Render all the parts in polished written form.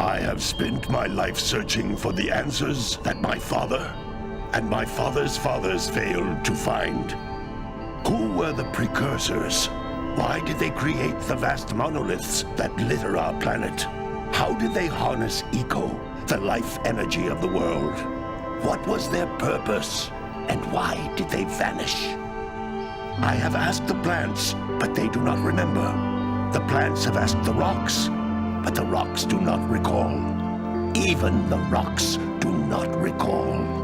I have spent my life searching for the answers that my father and my father's fathers failed to find. Who were the Precursors? Why did they create the vast monoliths that litter our planet? How did they harness eco, the life energy of the world? What was their purpose? And why did they vanish? I have asked the plants, but they do not remember. The plants have asked the rocks, but the rocks do not recall. Even the rocks do not recall.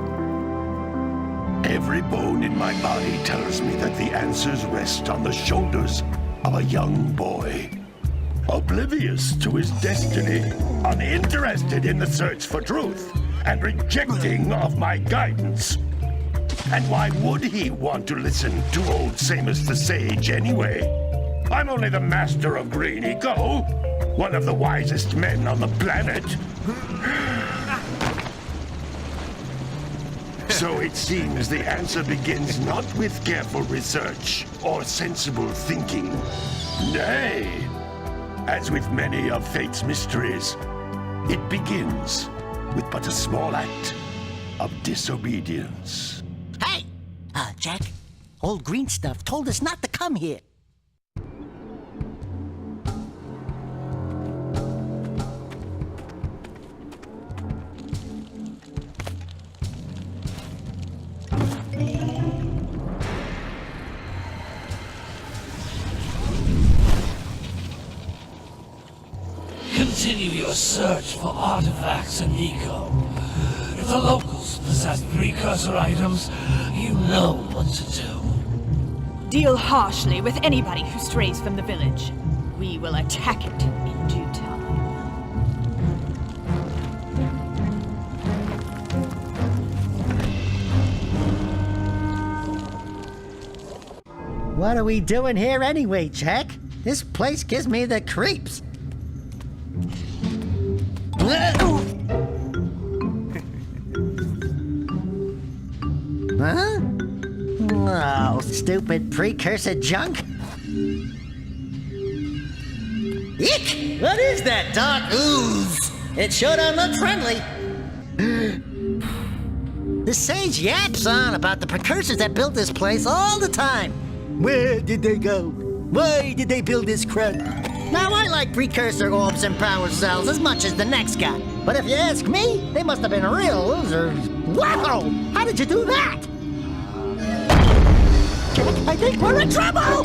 Every bone in my body tells me that the answers rest on the shoulders of a young boy. Oblivious to his destiny, uninterested in the search for truth, and rejecting of my guidance. And why would he want to listen to old Samus the Sage anyway? I'm only the master of green eco, one of the wisest men on the planet. So it seems the answer begins not with careful research or sensible thinking. Nay, as with many of fate's mysteries, it begins with but a small act of disobedience. Hey! Jack, old green stuff told us not to come here. Continue your search for artifacts and eco. If the locals possess precursor items, you know what to do. Deal harshly with anybody who strays from the village. We will attack it in due time. What are we doing here anyway, Jack? This place gives me the creeps. Huh? Oh, stupid precursor junk. Eek! What is that dark ooze? It sure don't look friendly. The sage yaps on about the precursors that built this place all the time. Where did they go? Why did they build this crud? Now, I like precursor orbs and power cells as much as the next guy. But if you ask me, they must have been real losers. Wow! How did you do that? Jack, I think we're in trouble!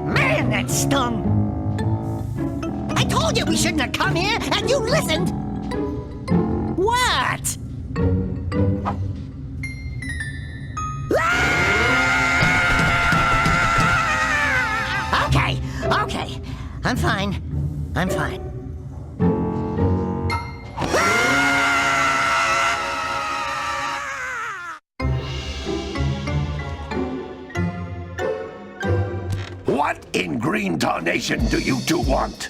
Man, that stung! I told you we shouldn't have come here, and you listened! What? Okay. I'm fine. What in green tarnation do you two want?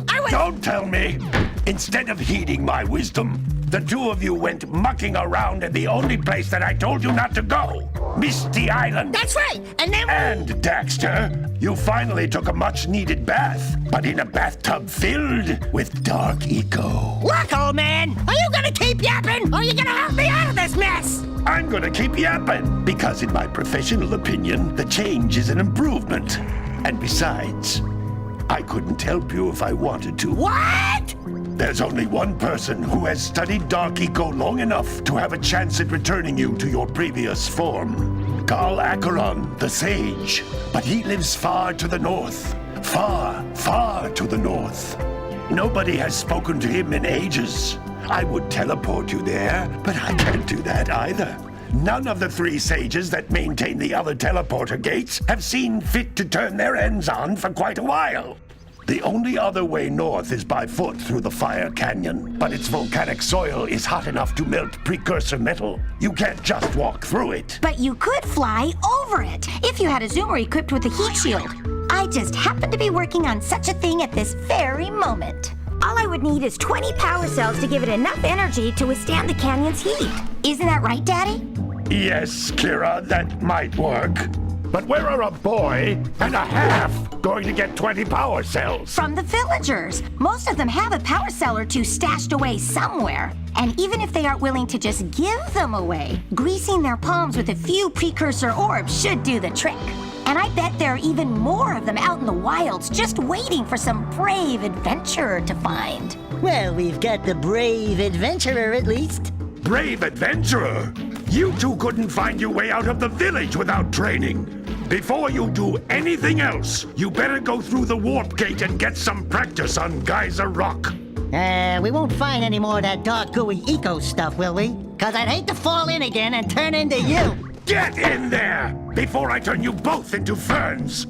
I was... Don't tell me! Instead of heeding my wisdom, the two of you went mucking around in the only place that I told you not to go! Misty Island! That's right! And then... And, Daxter, you finally took a much-needed bath, but in a bathtub filled with dark eco. Look, old man! Are you gonna keep yapping, or are you gonna help me out of this mess? I'm gonna keep yapping, because in my professional opinion, the change is an improvement. And besides, I couldn't help you if I wanted to. What? There's only one person who has studied Dark Eco long enough to have a chance at returning you to your previous form. Carl Acheron, the Sage. But he lives far to the north. Far, far to the north. Nobody has spoken to him in ages. I would teleport you there, but I can't do that either. None of the three sages that maintain the other teleporter gates have seen fit to turn their ends on for quite a while. The only other way north is by foot through the Fire Canyon, but its volcanic soil is hot enough to melt precursor metal. You can't just walk through it. But you could fly over it if you had a zoomer equipped with a heat shield. I just happen to be working on such a thing at this very moment. All I would need is 20 power cells to give it enough energy to withstand the canyon's heat. Isn't that right, Daddy? Yes, Kira, that might work. But where are a boy and a half going to get 20 power cells? From the villagers. Most of them have a power cell or two stashed away somewhere. And even if they aren't willing to just give them away, greasing their palms with a few precursor orbs should do the trick. And I bet there are even more of them out in the wilds just waiting for some brave adventurer to find. Well, we've got the brave adventurer at least. Brave adventurer? You two couldn't find your way out of the village without training. Before you do anything else, you better go through the warp gate and get some practice on Geyser Rock. We won't find any more of that dark gooey eco stuff, will we? 'Cause I'd hate to fall in again and turn into you. Get in there before I turn you both into ferns.